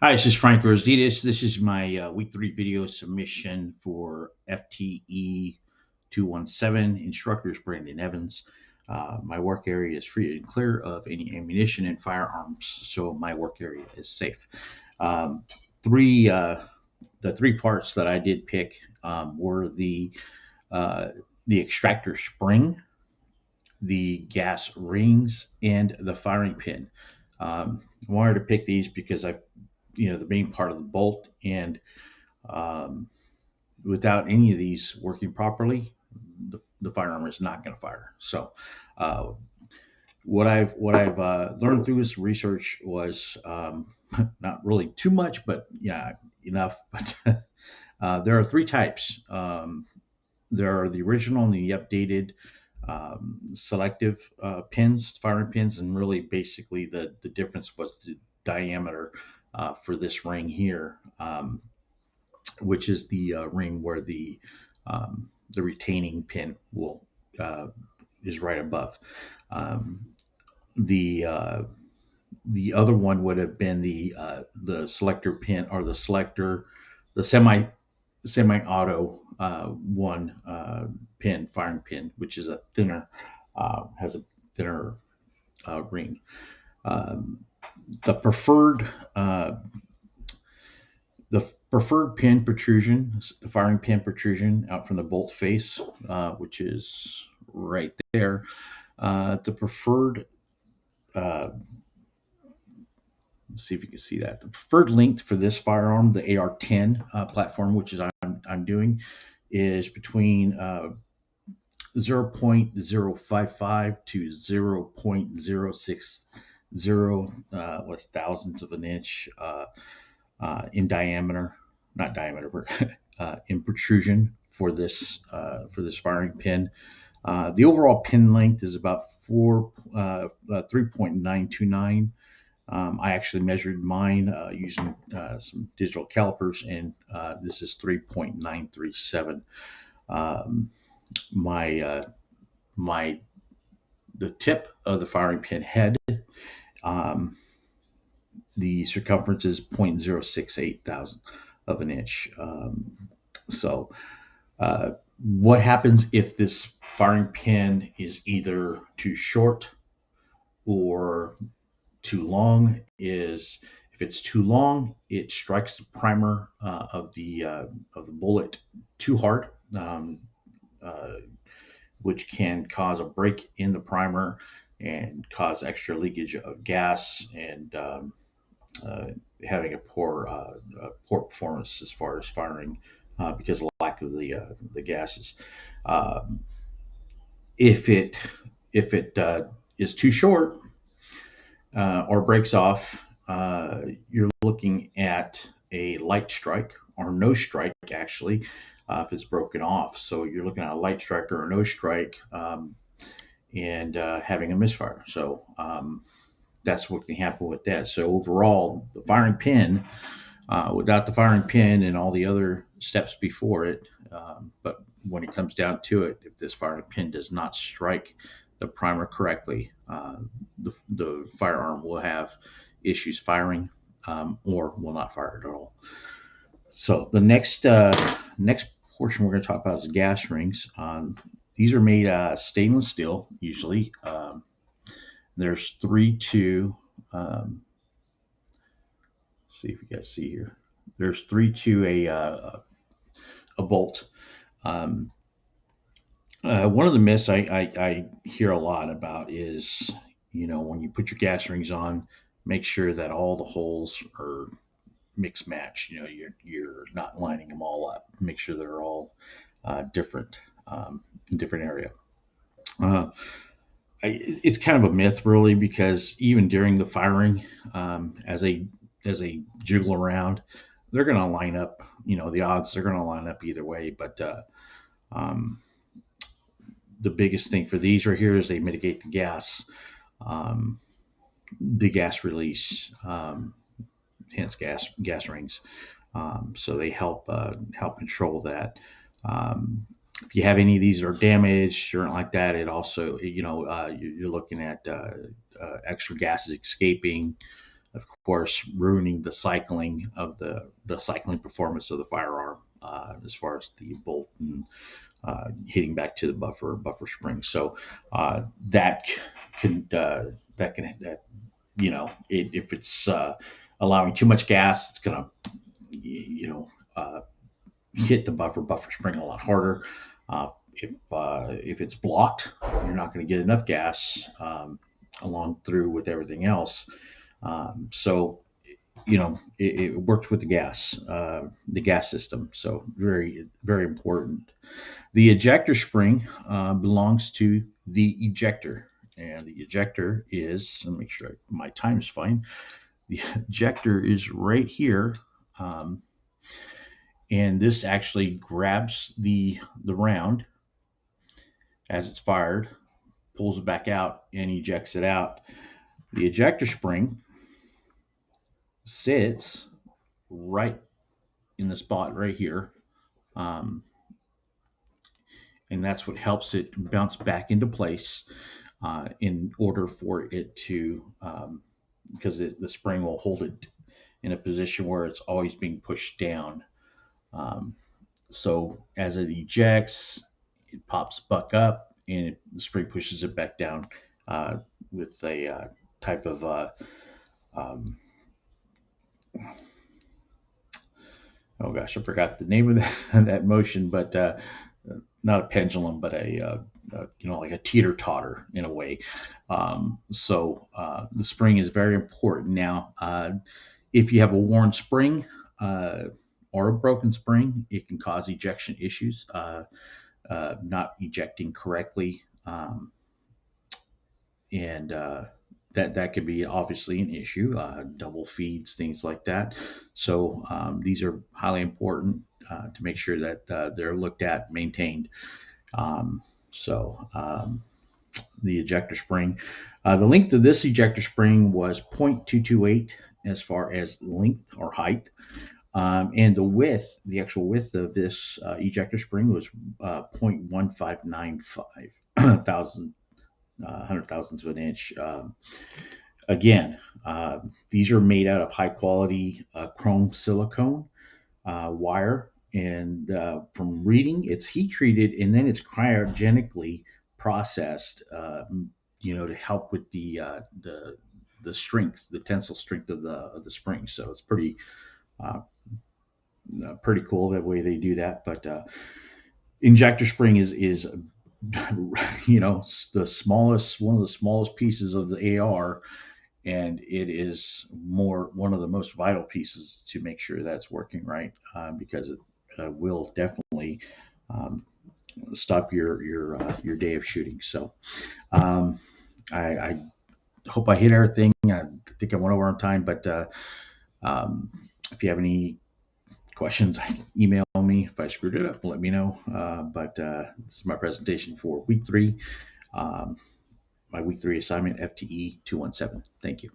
Hi, this is Frank Rositas. This is my week 3 video submission for FTE 217. Instructors Brandon Evans. My work area is free and clear of any ammunition and firearms, so my work area is safe. Um, three The three parts that I did pick were uh, the extractor spring, the gas rings, and the firing pin. I wanted to pick these because the main part of the bolt, and um, without any of these working properly, the firearm is not going to fire. So, uh, what I've learned through this research was not really too much, but yeah, enough. But there are three types. There are the original and the updated selective pins, firing pins, and really basically the difference was the diameter for this ring here, which is the ring where the retaining pin will is right above. Um, the the other one would have been the selector pin, or the semi-auto one pin, firing pin, which is a thinner, has a thinner ring. Um, the preferred uh, the preferred pin protrusion, the firing pin protrusion out from the bolt face, which is right there. The preferred, uh, let's see if you can see that. The preferred length for this firearm, the AR-10 platform, which is I'm doing, is between 0.055 to 0.060 what's thousandths of an inch in diameter, not diameter, but in protrusion for this firing pin. The overall pin length is about 3.929. I actually measured mine using some digital calipers, and this is 3.937. Um, my my The tip of the firing pin head, um, the circumference is 0.068 thousand of an inch. So, what happens if this firing pin is either too short or too long? Is if it's too long, it strikes the primer of the bullet too hard, uh, which can cause a break in the primer and cause extra leakage of gas, and uh, having a poor performance as far as firing because of the lack of the gases. Um, if it is too short or breaks off, you're looking at a light strike or no strike, actually, if it's broken off. So you're looking at a light strike or a no strike, and having a misfire. So that's what can happen with that. So overall, the firing pin, without the firing pin and all the other steps before it, but when it comes down to it, if this firing pin does not strike the primer correctly, the firearm will have issues firing, or will not fire at all. So the next portion we're going to talk about is gas rings. These are made stainless steel usually. There's three to see if you guys see here. There's three to a bolt. Um, One of the myths I hear a lot about is, when you put your gas rings on, make sure that all the holes are mix match. You're not lining them all up. Make sure they're all different, in different area. Uh, it's kind of a myth, really, because even during the firing, as they jiggle around, they're going to line up. The odds, they're going to line up either way. But um, the biggest thing for these right here is they mitigate um, the gas release, hence gas rings. So they help control that. If you have any of these that are damaged or like that, it also, you're looking at extra gases escaping, of course, ruining the cycling performance of the firearm as far as the bolt and hitting back to the buffer spring. So that can if it's allowing too much gas, it's gonna hit the buffer spring a lot harder. If it's blocked, you're not going to get enough gas along through with everything else. So it works with the gas system. So very very important. The ejector spring belongs to the ejector, and the ejector is. Let me make sure my time is fine. The ejector is right here. And this actually grabs the round as it's fired, pulls it back out, and ejects it out. The ejector spring sits right in the spot right here, um, and that's what helps it bounce back into place in order for it to, because the spring will hold it in a position where it's always being pushed down. Um, so as it ejects, it pops buck up, and the spring pushes it back down with a type of um, oh gosh, I forgot the name of that motion, but not a pendulum, but like a teeter totter in a way. So the spring is very important. Now, if you have a worn spring or a broken spring, it can cause ejection issues. Not ejecting correctly, and that could be obviously an issue. Double feeds, things like that. So these are highly important to make sure that they're looked at, maintained. Um, so the ejector spring, the length of this ejector spring was 0.228 as far as length or height. And the actual width of this ejector spring was 0.1595 hundred thousandths of an inch. Again, these are made out of high quality chrome silicone wire, and from reading, it's heat treated and then it's cryogenically processed. To help with the strength, the tensile strength of the spring. So it's uh, pretty cool that way they do that. But injector spring is the smallest, one of the smallest pieces of the AR, and it is one of the most vital pieces to make sure that's working right, because it will definitely um, stop your day of shooting. So I hope I hit everything. I think I went over on time, but um, if you have any questions, email me. If I screwed it up, let me know. But this is my presentation for week 3. My week 3 assignment, FTE 217. Thank you.